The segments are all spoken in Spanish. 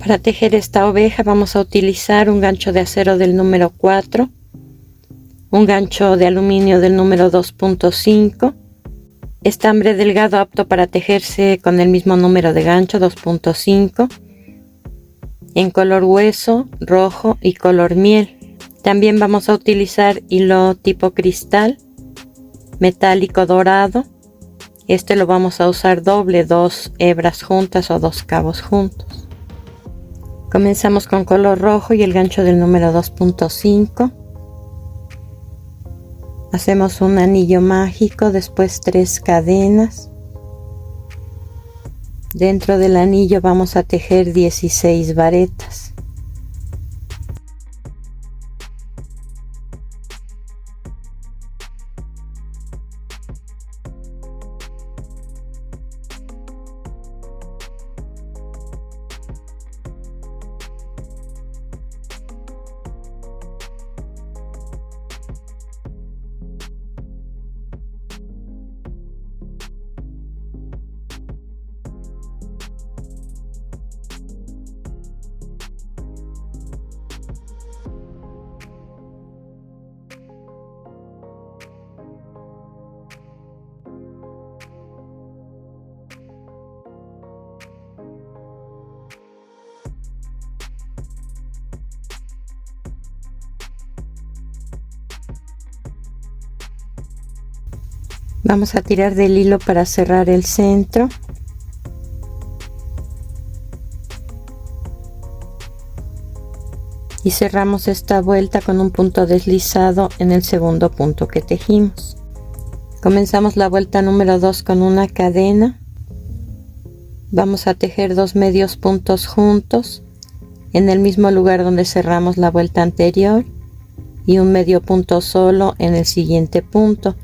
Para tejer esta oveja vamos a utilizar un gancho de acero del número 4, un gancho de aluminio del número 2.5, estambre delgado apto para tejerse con el mismo número de gancho 2.5, en color hueso, rojo y color miel. También vamos a utilizar hilo tipo cristal, metálico dorado. Este lo vamos a usar doble, 2 hebras juntas o 2 cabos juntos. Comenzamos con color rojo y el gancho del número 2.5. Hacemos un anillo mágico, después 3 cadenas. Dentro del anillo vamos a tejer 16 varetas. Vamos a tirar del hilo para cerrar el centro. Y cerramos esta vuelta con un punto deslizado en el segundo punto que tejimos. Comenzamos la vuelta número 2 con una cadena. Vamos a tejer 2 medios puntos juntos en el mismo lugar donde cerramos la vuelta anterior y un medio punto solo en el siguiente punto.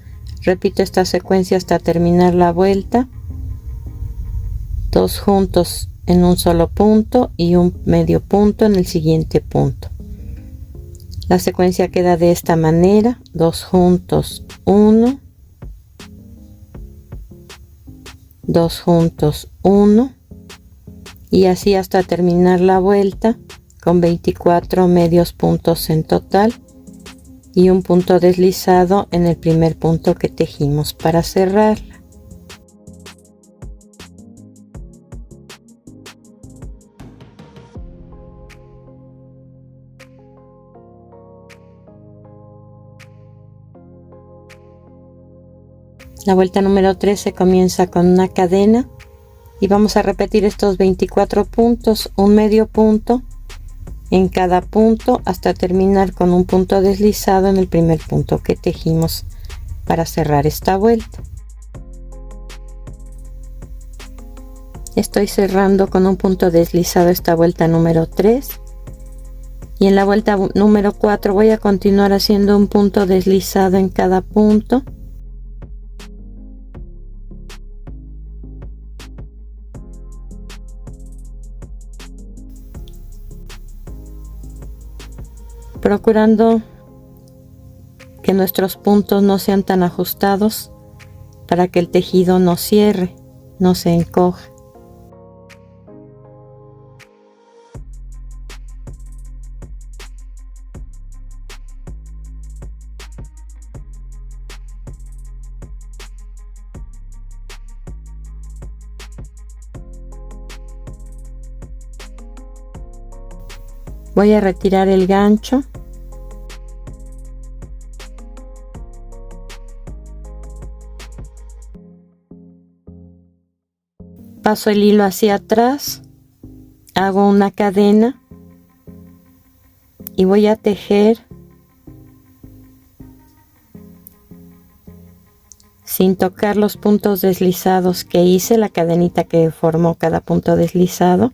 Repito esta secuencia hasta terminar la vuelta. 2 juntos en un solo punto y un medio punto en el siguiente punto. La secuencia queda de esta manera: 2 juntos, 1, 2 juntos, 1, y así hasta terminar la vuelta con 24 medios puntos en total y un punto deslizado en el primer punto que tejimos para cerrarla. La vuelta número 3 se comienza con una cadena y vamos a repetir estos 24 puntos, un medio punto en cada punto hasta terminar con un punto deslizado en el primer punto que tejimos para cerrar esta vuelta. Estoy cerrando con un punto deslizado esta vuelta número 3 y en la vuelta número 4 voy a continuar haciendo un punto deslizado en cada punto. Procurando que nuestros puntos no sean tan ajustados para que el tejido no cierre, no se encoja. Voy a retirar el gancho. Paso el hilo hacia atrás, hago una cadena y voy a tejer sin tocar los puntos deslizados que hice, la cadenita que formó cada punto deslizado.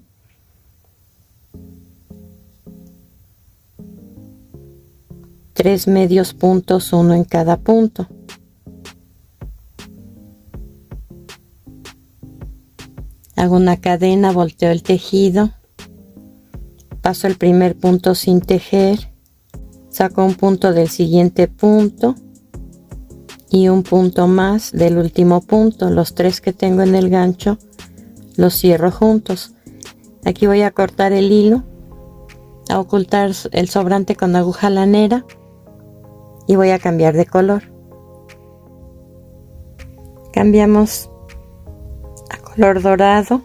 Tres medios puntos, uno en cada punto. Hago una cadena, volteo el tejido, paso el primer punto sin tejer, saco un punto del siguiente punto y un punto más del último punto. Los tres que tengo en el gancho los cierro juntos. Aquí voy a cortar el hilo, a ocultar el sobrante con aguja lanera y voy a cambiar de color. Cambiamos a color dorado.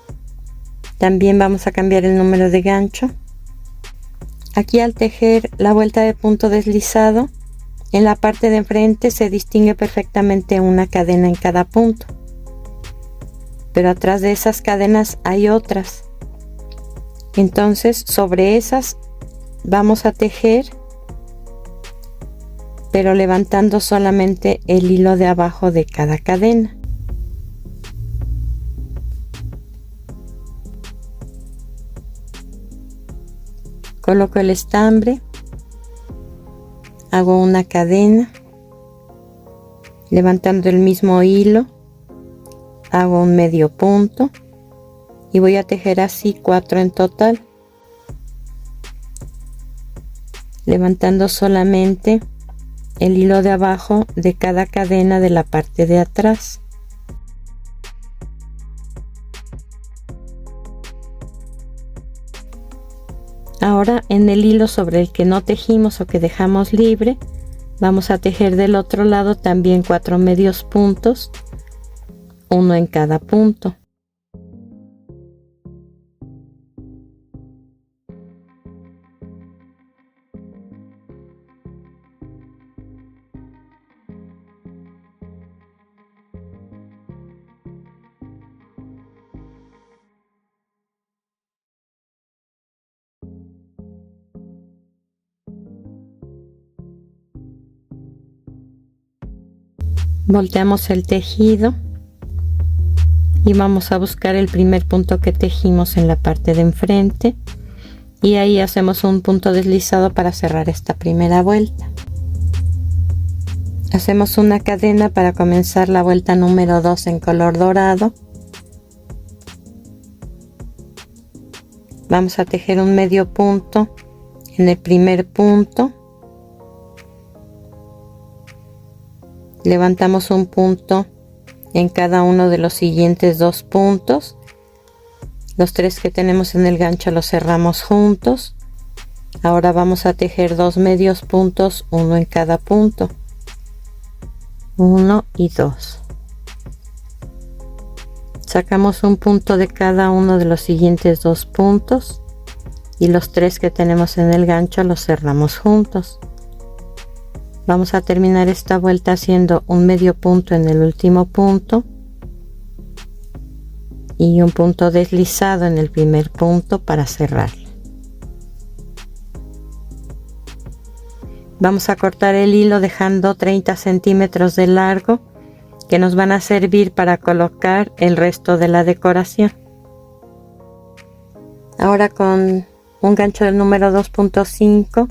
También vamos a cambiar el número de gancho. Aquí al tejer la vuelta de punto deslizado, en la parte de enfrente se distingue perfectamente una cadena en cada punto, pero atrás de esas cadenas hay otras. Entonces sobre esas vamos a tejer, pero levantando solamente el hilo de abajo de cada cadena. Coloco el estambre, hago una cadena, levantando el mismo hilo, hago un medio punto y voy a tejer así 4 en total, levantando solamente el hilo de abajo de cada cadena de la parte de atrás. Ahora en el hilo sobre el que no tejimos o que dejamos libre, vamos a tejer del otro lado también 4 medios puntos, uno en cada punto. Volteamos el tejido y vamos a buscar el primer punto que tejimos en la parte de enfrente y ahí hacemos un punto deslizado para cerrar esta primera vuelta. Hacemos una cadena para comenzar la vuelta número 2 en color dorado. Vamos a tejer un medio punto en el primer punto. Levantamos un punto en cada uno de los siguientes 2 puntos. Los 3 que tenemos en el gancho los cerramos juntos. Ahora vamos a tejer 2 medios puntos, uno en cada punto. 1 y 2. Sacamos un punto de cada uno de los siguientes 2 puntos y los 3 que tenemos en el gancho los cerramos juntos. Vamos a terminar esta vuelta haciendo un medio punto en el último punto y un punto deslizado en el primer punto para cerrar. Vamos a cortar el hilo dejando 30 centímetros de largo que nos van a servir para colocar el resto de la decoración. Ahora con un gancho del número 2.5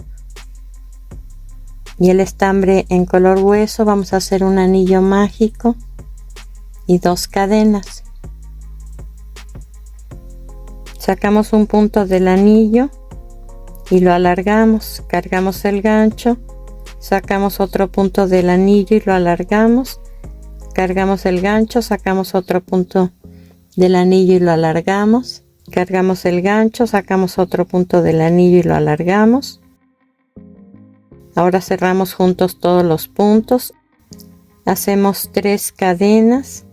y el estambre en color hueso vamos a hacer un anillo mágico y 2 cadenas. Sacamos un punto del anillo y lo alargamos, cargamos el gancho, sacamos otro punto del anillo y lo alargamos, cargamos el gancho, sacamos otro punto del anillo y lo alargamos, cargamos el gancho, sacamos otro punto del anillo y lo alargamos. Ahora cerramos juntos todos los puntos, hacemos 3 cadenas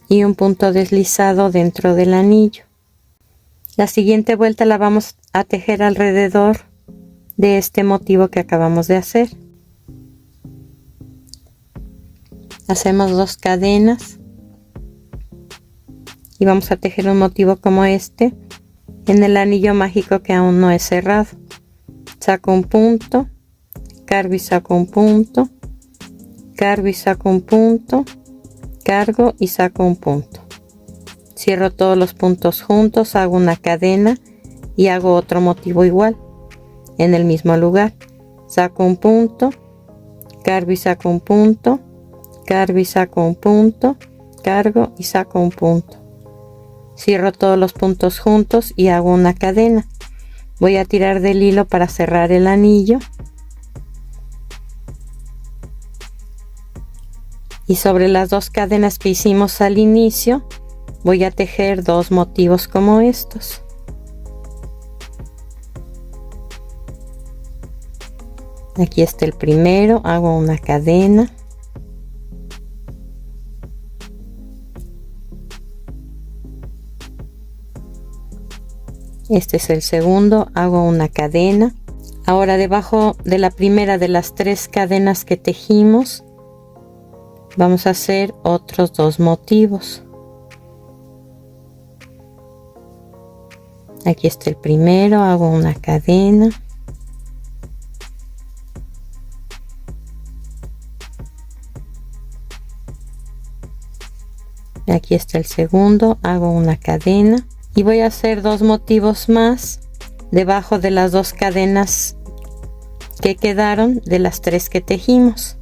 y un punto deslizado dentro del anillo. La siguiente vuelta la vamos a tejer alrededor de este motivo que acabamos de hacer. Hacemos 2 cadenas y vamos a tejer un motivo como este en el anillo mágico que aún no he cerrado. Saco un punto, cargo y saco un punto, cargo y saco un punto, cargo y saco un punto. Cierro todos los puntos juntos, hago una cadena y hago otro motivo igual en el mismo lugar. Saco un punto, cargo y saco un punto, cargo y saco un punto, cargo y saco un punto. Cierro todos los puntos juntos y hago una cadena. Voy a tirar del hilo para cerrar el anillo. Y sobre las 2 cadenas que hicimos al inicio, voy a tejer 2 motivos como estos. Aquí está el primero, hago una cadena. Este es el segundo, hago una cadena. Ahora debajo de la primera de las 3 cadenas que tejimos, vamos a hacer otros 2 motivos. Aquí está el primero, hago una cadena. Aquí está el segundo, hago una cadena. Y voy a hacer 2 motivos más debajo de las 2 cadenas que quedaron de las 3 que tejimos.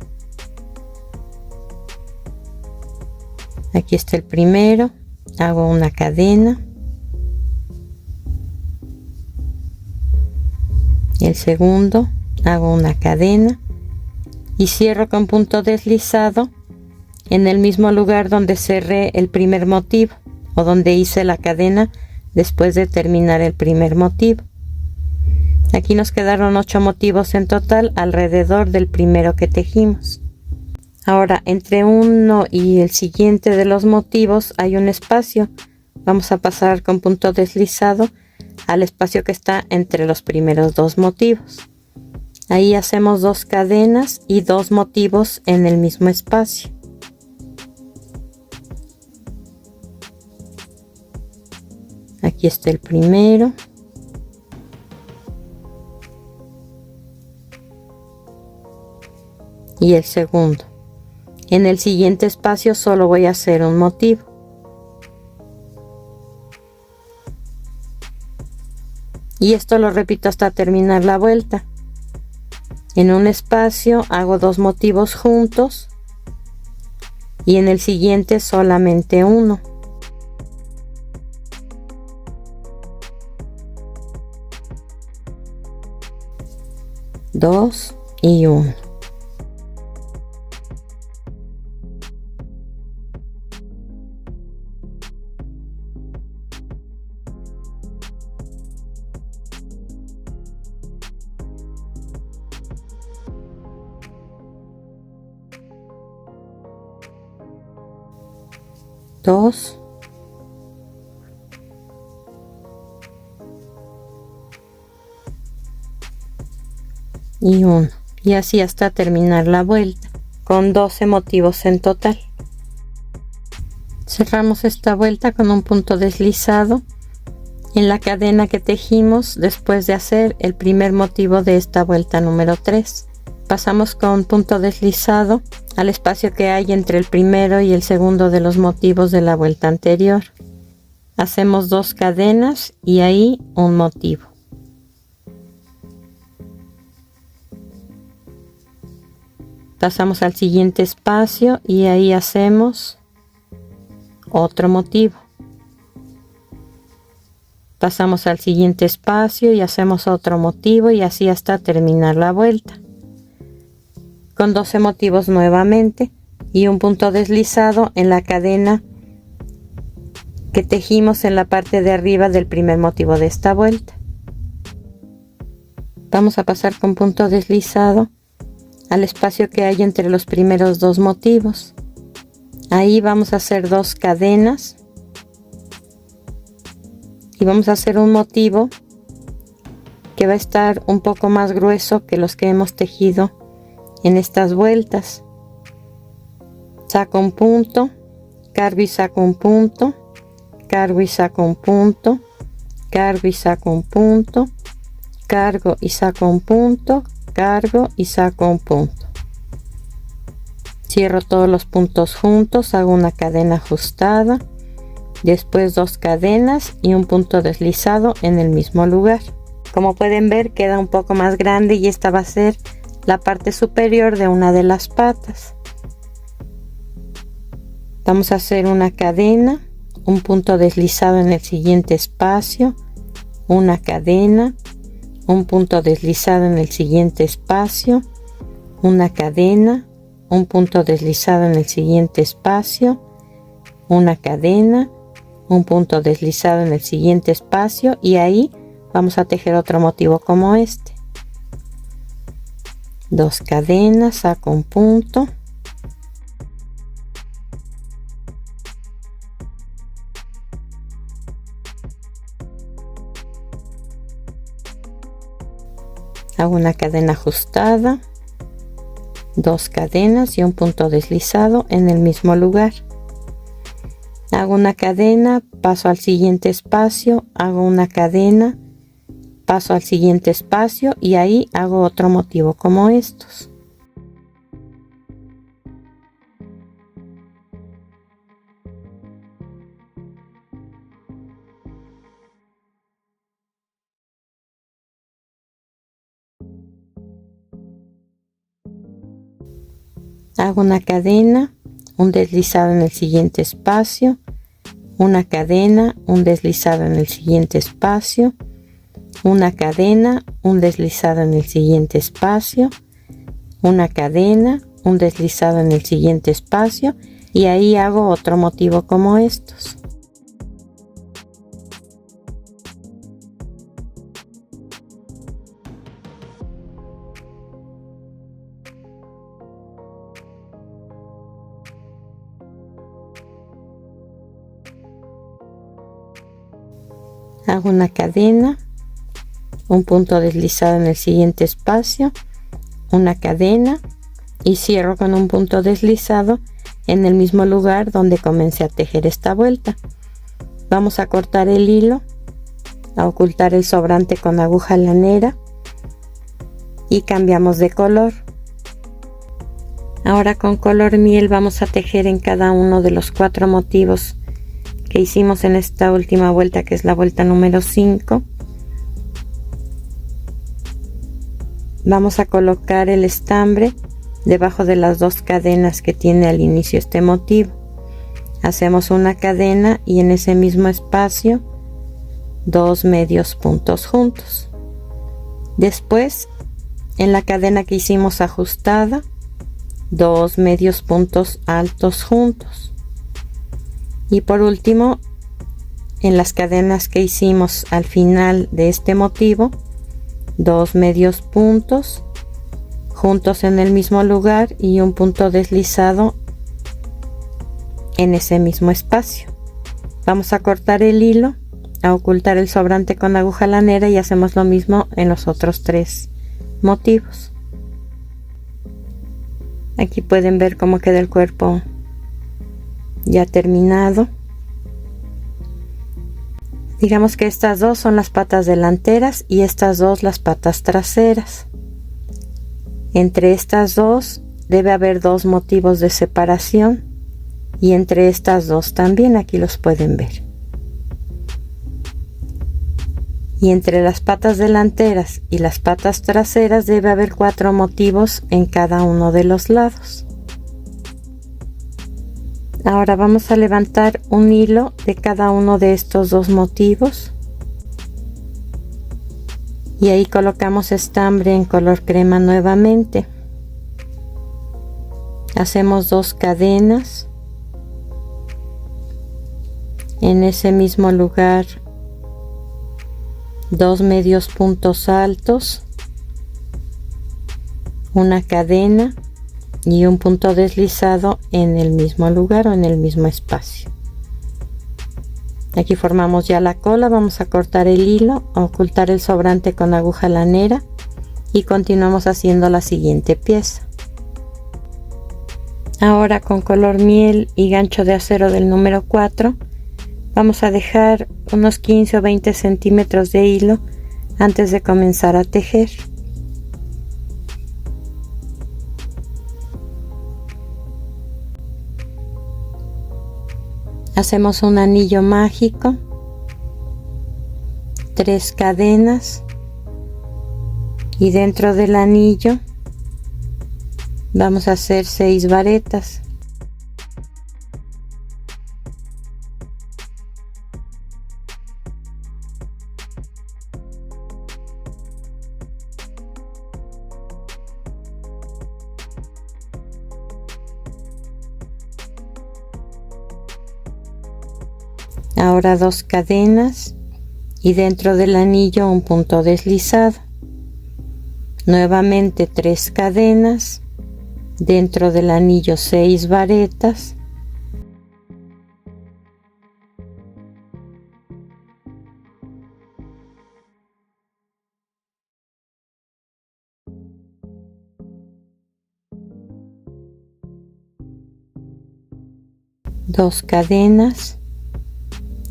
Aquí está el primero, hago una cadena. El segundo, hago una cadena y cierro con punto deslizado en el mismo lugar donde cerré el primer motivo o donde hice la cadena después de terminar el primer motivo. Aquí nos quedaron 8 motivos en total alrededor del primero que tejimos. Ahora entre uno y el siguiente de los motivos hay un espacio. Vamos a pasar con punto deslizado al espacio que está entre los primeros 2 motivos. Ahí hacemos 2 cadenas y 2 motivos en el mismo espacio. Aquí está el primero. Y el segundo. En el siguiente espacio solo voy a hacer un motivo. Y esto lo repito hasta terminar la vuelta. En un espacio hago 2 motivos juntos y en el siguiente solamente uno. Dos y uno. Dos y 1 y así hasta terminar la vuelta con 12 motivos en total. Cerramos esta vuelta con un punto deslizado en la cadena que tejimos después de hacer el primer motivo de esta vuelta número 3. Pasamos con punto deslizado al espacio que hay entre el primero y el segundo de los motivos de la vuelta anterior. Hacemos 2 cadenas y ahí un motivo. Pasamos al siguiente espacio y ahí hacemos otro motivo. Pasamos al siguiente espacio y hacemos otro motivo y así hasta terminar la vuelta. Con 12 motivos nuevamente y un punto deslizado en la cadena que tejimos en la parte de arriba del primer motivo de esta vuelta. Vamos a pasar con punto deslizado al espacio que hay entre los primeros 2 motivos. Ahí vamos a hacer 2 cadenas y vamos a hacer un motivo que va a estar un poco más grueso que los que hemos tejido en estas vueltas. Saco un punto, cargo y saco un punto, cargo y saco un punto, cargo y saco un punto, cargo y saco un punto, cargo y saco un punto. Cierro todos los puntos juntos, hago una cadena ajustada, después 2 cadenas y un punto deslizado en el mismo lugar. Como pueden ver, queda un poco más grande y esta va a ser la parte superior de una de las patas. Vamos a hacer una cadena, un punto deslizado en el siguiente espacio, una cadena, un punto deslizado en el siguiente espacio, una cadena, un punto deslizado en el siguiente espacio, una cadena, un punto deslizado en el siguiente espacio y ahí vamos a tejer otro motivo como este. 2 cadenas, saco un punto, hago una cadena ajustada, 2 cadenas y un punto deslizado en el mismo lugar. Hago una cadena, paso al siguiente espacio, hago una cadena, paso al siguiente espacio y ahí hago otro motivo como estos. Hago una cadena, un deslizado en el siguiente espacio, una cadena, un deslizado en el siguiente espacio, una cadena, un deslizado en el siguiente espacio, una cadena, un deslizado en el siguiente espacio y ahí hago otro motivo como estos. Hago una cadena, un punto deslizado en el siguiente espacio, una cadena y cierro con un punto deslizado en el mismo lugar donde comencé a tejer esta vuelta. Vamos a cortar el hilo, a ocultar el sobrante con aguja lanera y cambiamos de color. Ahora con color miel vamos a tejer en cada uno de los 4 motivos que hicimos en esta última vuelta, que es la vuelta número 5. Vamos a colocar el estambre debajo de las 2 cadenas que tiene al inicio este motivo. Hacemos una cadena y en ese mismo espacio 2 medios puntos juntos. Después, en la cadena que hicimos ajustada, 2 medios puntos altos juntos. Y por último, en las cadenas que hicimos al final de este motivo, 2 medios puntos juntos en el mismo lugar y un punto deslizado en ese mismo espacio. Vamos a cortar el hilo, a ocultar el sobrante con aguja lanera y hacemos lo mismo en los otros 3 motivos. Aquí pueden ver cómo queda el cuerpo ya terminado. Digamos que estas 2 son las patas delanteras y estas 2 las patas traseras. Entre estas 2 debe haber 2 motivos de separación y entre estas 2 también, aquí los pueden ver. Y entre las patas delanteras y las patas traseras debe haber 4 motivos en cada uno de los lados. Ahora vamos a levantar un hilo de cada uno de estos 2 motivos y ahí colocamos estambre en color crema nuevamente. Hacemos 2 cadenas en ese mismo lugar, 2 medios puntos altos, una cadena y un punto deslizado en el mismo lugar o en el mismo espacio. Aquí formamos ya la cola. Vamos a cortar el hilo, a ocultar el sobrante con aguja lanera y continuamos haciendo la siguiente pieza. Ahora con color miel y gancho de acero del número 4 vamos a dejar unos 15 o 20 centímetros de hilo antes de comenzar a tejer. Hacemos un anillo mágico, 3 cadenas y dentro del anillo vamos a hacer 6 varetas. Ahora 2 cadenas y dentro del anillo un punto deslizado. Nuevamente 3 cadenas, dentro del anillo 6 varetas, dos cadenas,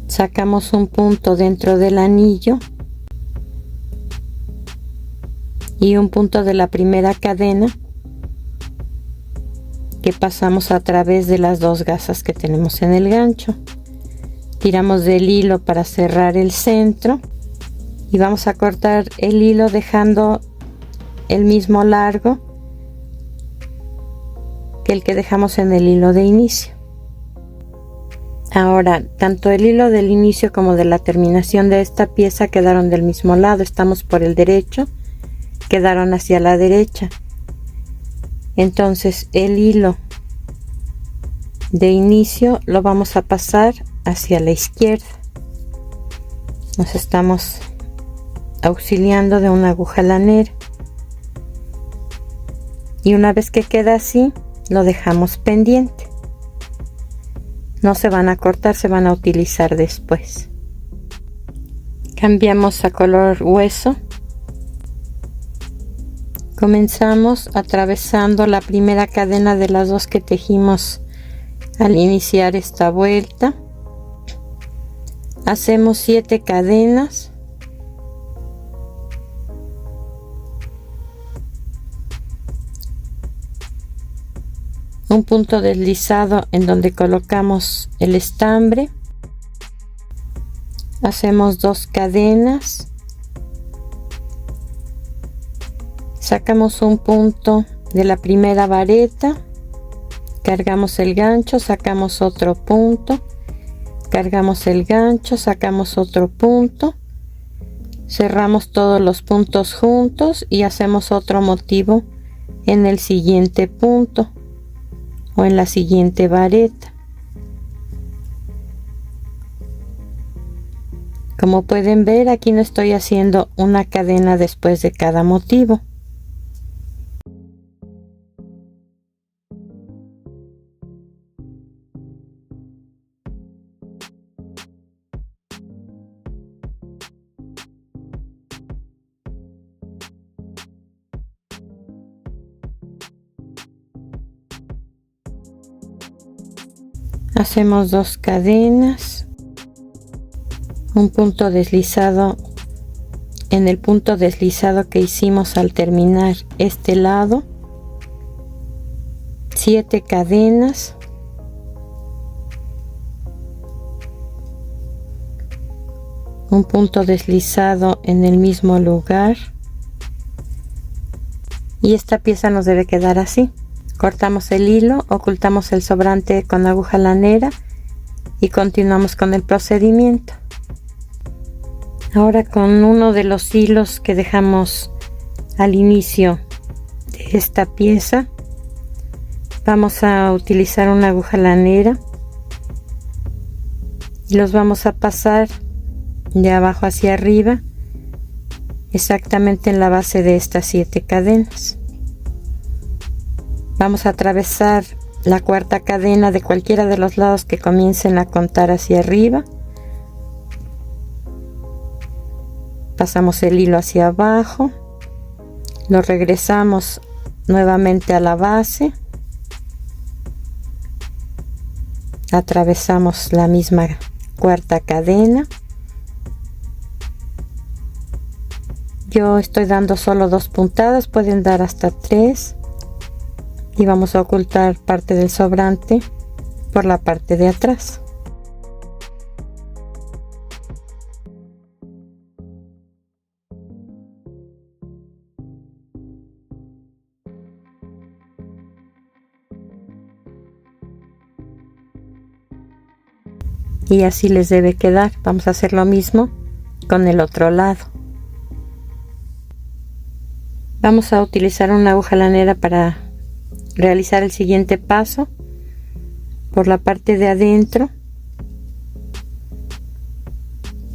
sacamos un punto dentro del anillo y un punto de la primera cadena que pasamos a través de las 2 gasas que tenemos en el gancho. Tiramos del hilo para cerrar el centro y vamos a cortar el hilo dejando el mismo largo que el que dejamos en el hilo de inicio. Ahora, tanto el hilo del inicio como de la terminación de esta pieza quedaron del mismo lado, estamos por el derecho, quedaron hacia la derecha. Entonces el hilo de inicio lo vamos a pasar hacia la izquierda. Nos estamos auxiliando de una aguja lanera. Y una vez que queda así, lo dejamos pendiente. No se van a cortar, se van a utilizar después. Cambiamos a color hueso. Comenzamos atravesando la primera cadena de las 2 que tejimos al iniciar esta vuelta. Hacemos 7 cadenas. Un punto deslizado en donde colocamos el estambre. Hacemos 2 cadenas. Sacamos un punto de la primera vareta, cargamos el gancho, sacamos otro punto, cargamos el gancho, sacamos otro punto, cerramos todos los puntos juntos y hacemos otro motivo en el siguiente punto o en la siguiente vareta. Como pueden ver, aquí no estoy haciendo una cadena después de cada motivo. Hacemos 2 cadenas, un punto deslizado en el punto deslizado que hicimos al terminar este lado, 7 cadenas, un punto deslizado en el mismo lugar y esta pieza nos debe quedar así. Cortamos el hilo, ocultamos el sobrante con aguja lanera y continuamos con el procedimiento. Ahora con uno de los hilos que dejamos al inicio de esta pieza, vamos a utilizar una aguja lanera y los vamos a pasar de abajo hacia arriba, exactamente en la base de estas 7 cadenas. Vamos a atravesar la cuarta cadena de cualquiera de los lados que comiencen a contar hacia arriba. Pasamos el hilo hacia abajo, lo regresamos nuevamente a la base, atravesamos la misma cuarta cadena. Yo estoy dando solo 2 puntadas, pueden dar hasta 3. Y vamos a ocultar parte del sobrante por la parte de atrás. Y así les debe quedar. Vamos a hacer lo mismo con el otro lado. Vamos a utilizar una aguja lanera para realizar el siguiente paso. Por la parte de adentro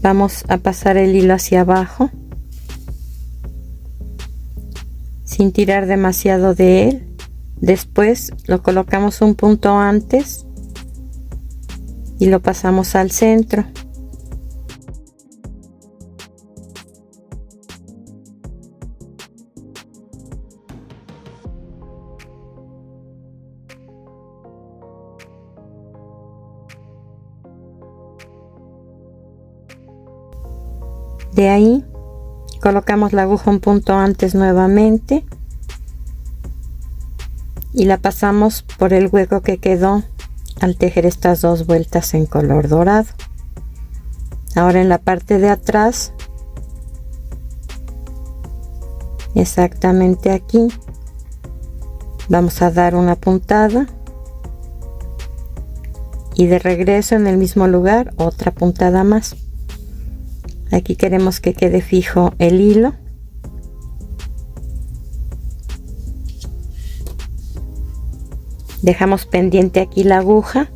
vamos a pasar el hilo hacia abajo, sin tirar demasiado de él. Después lo colocamos un punto antes y lo pasamos al centro. De ahí colocamos la aguja un punto antes nuevamente y la pasamos por el hueco que quedó al tejer estas dos vueltas en color dorado. Ahora en la parte de atrás, exactamente aquí, vamos a dar una puntada y de regreso en el mismo lugar otra puntada más. Aquí queremos que quede fijo el hilo. Dejamos pendiente aquí la aguja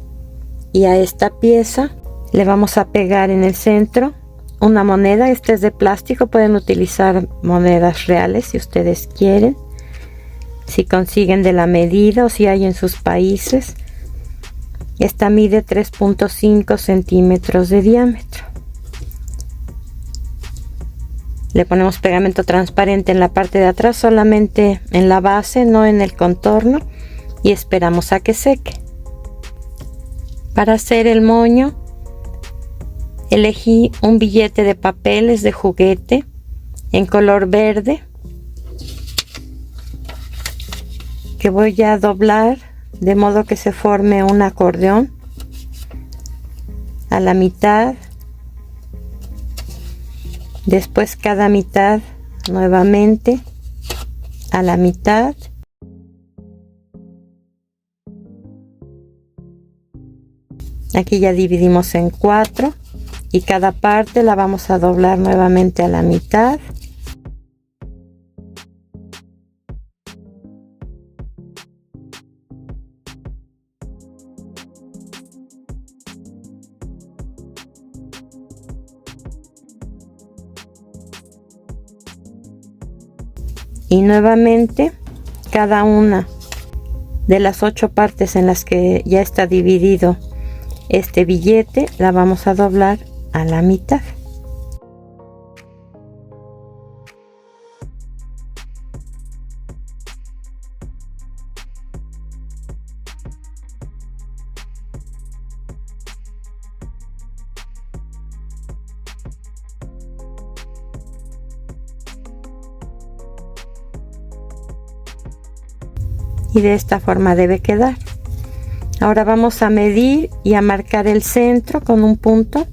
y a esta pieza le vamos a pegar en el centro una moneda. Esta es de plástico, pueden utilizar monedas reales si ustedes quieren, si consiguen de la medida o si hay en sus países. Esta mide 3.5 centímetros de diámetro. Le ponemos pegamento transparente en la parte de atrás, solamente en la base, no en el contorno, y esperamos a que seque. Para hacer el moño elegí un billete de papeles de juguete en color verde que voy a doblar de modo que se forme un acordeón a la mitad. Después cada mitad nuevamente a la mitad. Aquí ya dividimos en 4 y cada parte la vamos a doblar nuevamente a la mitad. Y nuevamente cada una de las 8 partes en las que ya está dividido este billete la vamos a doblar a la mitad. Y de esta forma debe quedar. Ahora vamos a medir y a marcar el centro con un punto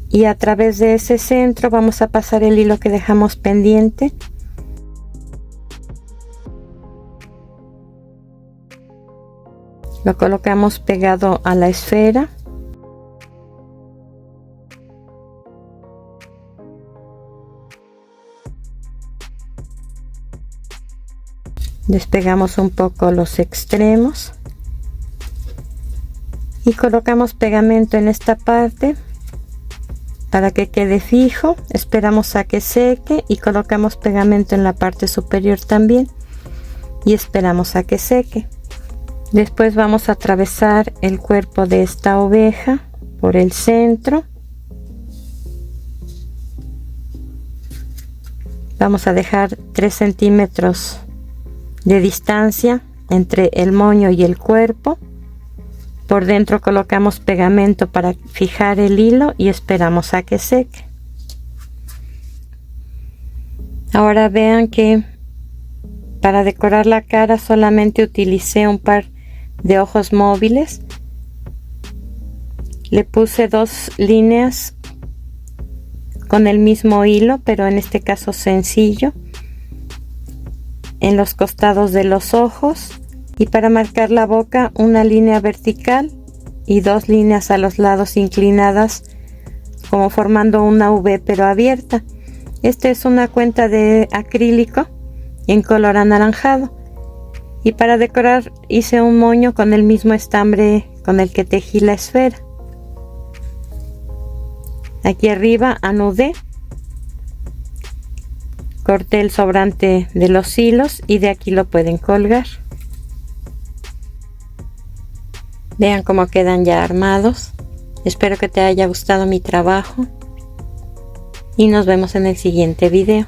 y a través de ese centro vamos a pasar el hilo que dejamos pendiente. Lo colocamos pegado a la esfera. Despegamos un poco los extremos y colocamos pegamento en esta parte para que quede fijo. Esperamos a que seque y colocamos pegamento en la parte superior también y esperamos a que seque. Después vamos a atravesar el cuerpo de esta oveja por el centro. Vamos a dejar 3 centímetros de distancia entre el moño y el cuerpo. Por dentro colocamos pegamento para fijar el hilo y esperamos a que seque. Ahora vean que para decorar la cara solamente utilicé un par de ojos móviles. Le puse 2 líneas con el mismo hilo, pero en este caso sencillo, en los costados de los ojos, y para marcar la boca una línea vertical y 2 líneas a los lados inclinadas como formando una V pero abierta. Esta es una cuenta de acrílico en color anaranjado y para decorar hice un moño con el mismo estambre con el que tejí la esfera. Aquí arriba anudé Corté el sobrante de los hilos y de aquí lo pueden colgar. Vean cómo quedan ya armados. Espero que te haya gustado mi trabajo y nos vemos en el siguiente video.